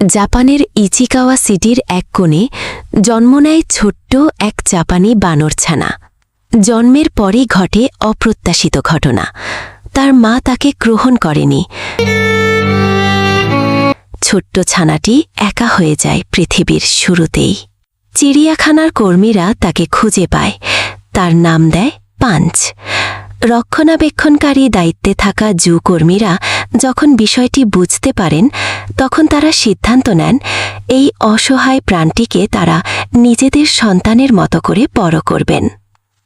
জাপানের ইচিকাওয়া সিটির এক কোণে জন্ম নেয় ছোট্ট এক জাপানি বানরছানা। জন্মের পরই ঘটে অপ্রত্যাশিত ঘটনা। তার মা তাকে গ্রহণ করেনি। ছোট্ট ছানাটি একা হয়ে যায় পৃথিবীর শুরুতেই। চিড়িয়াখানার কর্মীরা তাকে খুঁজে পায়। তার নাম দেয় পাঞ্চ। রক্ষণাবেক্ষণকারী দায়িত্বে থাকা জু কর্মীরা যখন বিষয়টি বুঝতে পারেন, তখন তারা সিদ্ধান্ত নেন এই অসহায় প্রাণটিকে তারা নিজেদের সন্তানের মতো করে বড় করবেন।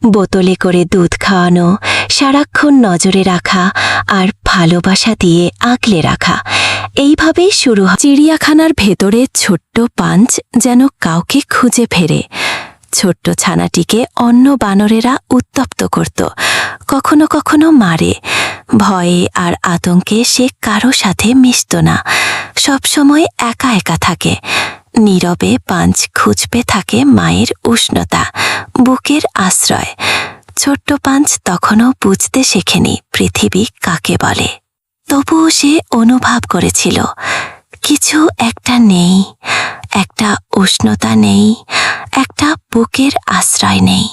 বোতলে করে দুধ খাওয়ানো, সারাক্ষণ নজরে রাখা আর ভালোবাসা দিয়ে আগলে রাখা, এইভাবেই শুরু হয়। চিড়িয়াখানার ভেতরে ছোট্ট পাঞ্চ যেন কাউকে খুঁজে ফেরে। ছোট্ট ছানাটিকে অন্য বানরেরা উত্তপ্ত করত, কখনো কখনো মারে। ভয়ে আর আতঙ্কে সে কারো সাথে মিশত না, সবসময় একা একা থাকে। নীরবে পাঞ্চ খুঁজতে থাকে মায়ের উষ্ণতা, বুকের আশ্রয়। ছোট্ট পাঞ্চ তখনও বুঝতে শেখেনি পৃথিবী কাকে বলে। তবুও সে অনুভব করেছিল কিছু একটা নেই, একটা উষ্ণতা নেই, একটা বুকের আশ্রয় নেই।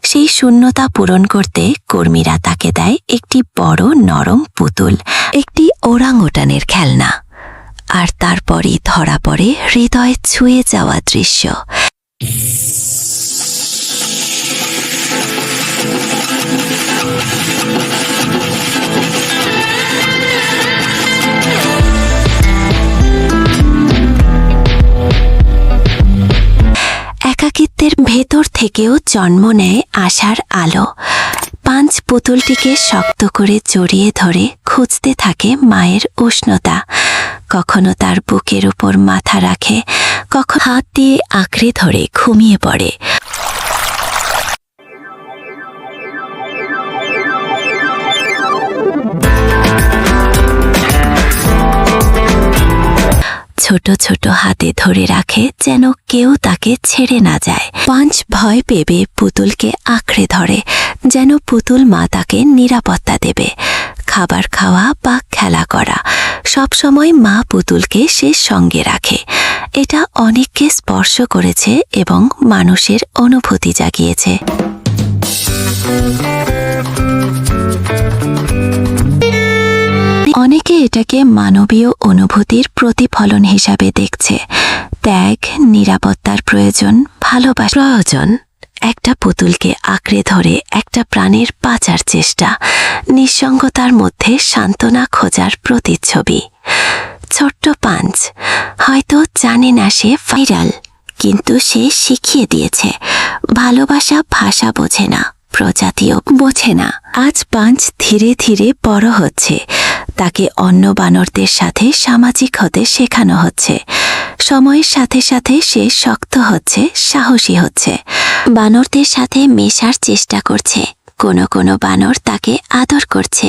সেই শূন্যতা পূরণ করতে কর্মীরা তাকে দেয় একটি বড় নরম পুতুল, একটি ওরাংওটানের খেলনা। আর তারপরই ধরা পড়ে হৃদয় ছুঁয়ে যাওয়া দৃশ্য। একাকিত্বের ভেতর থেকেও জন্ম নেয় আশার আলো। পাঞ্চ পুতুলটিকে শক্ত করে জড়িয়ে ধরে খুঁজতে থাকে মায়ের উষ্ণতা। কখনো তার বুকের উপর মাথা রাখে, কখনো হাত দিয়ে আঁকড়ে ধরে ঘুমিয়ে পড়ে। ছোট ছোট হাতে ধরে রাখে যেন কেউ তাকে ছেড়ে না যায়। পাঞ্চ ভয় পেয়ে পুতুলকে আঁকড়ে ধরে, যেন পুতুল মা তাকে নিরাপত্তা দেবে। খাবার খাওয়া বা খেলা করা, সবসময় মা পুতুলকে সে সঙ্গে রাখে। এটা অনেককে স্পর্শ করেছে এবং মানুষের অনুভূতি জাগিয়েছে। অনেকে এটাকে মানবীয় অনুভূতির প্রতিফলন হিসাবে দেখছে। ত্যাগ, নিরাপত্তার প্রয়োজন, ভালোবাসা প্রয়োজন। একটা পুতুলকে আঁকড়ে ধরে একটা প্রাণের বাঁচার চেষ্টা, নিঃসঙ্গতার মধ্যে সান্ত্বনা খোঁজার প্রতিচ্ছবি। ছোট্ট পাঞ্চ হয়তো জানে না সে ভাইরাল, কিন্তু সে শিখিয়ে দিয়েছে ভালোবাসা ভাষা বোঝে না, প্রজাতিও বোঝে না। আজ পাঞ্চ ধীরে ধীরে বড় হচ্ছে। তাকে অন্য বানরদের সাথে সামাজিক হতে শেখানো হচ্ছে। সময়ের সাথে সাথে সে শক্ত হচ্ছে, সাহসী হচ্ছে। বানরদের সাথে মেশার চেষ্টা করছে। কোনো কোনো বানর তাকে আদর করছে।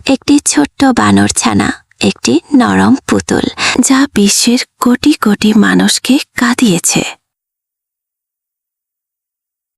একটি ছোট্ট বানরছানা, একটি নরম পুতুল, যা বিশ্বের কোটি কোটি মানুষকে কাঁদিয়েছে।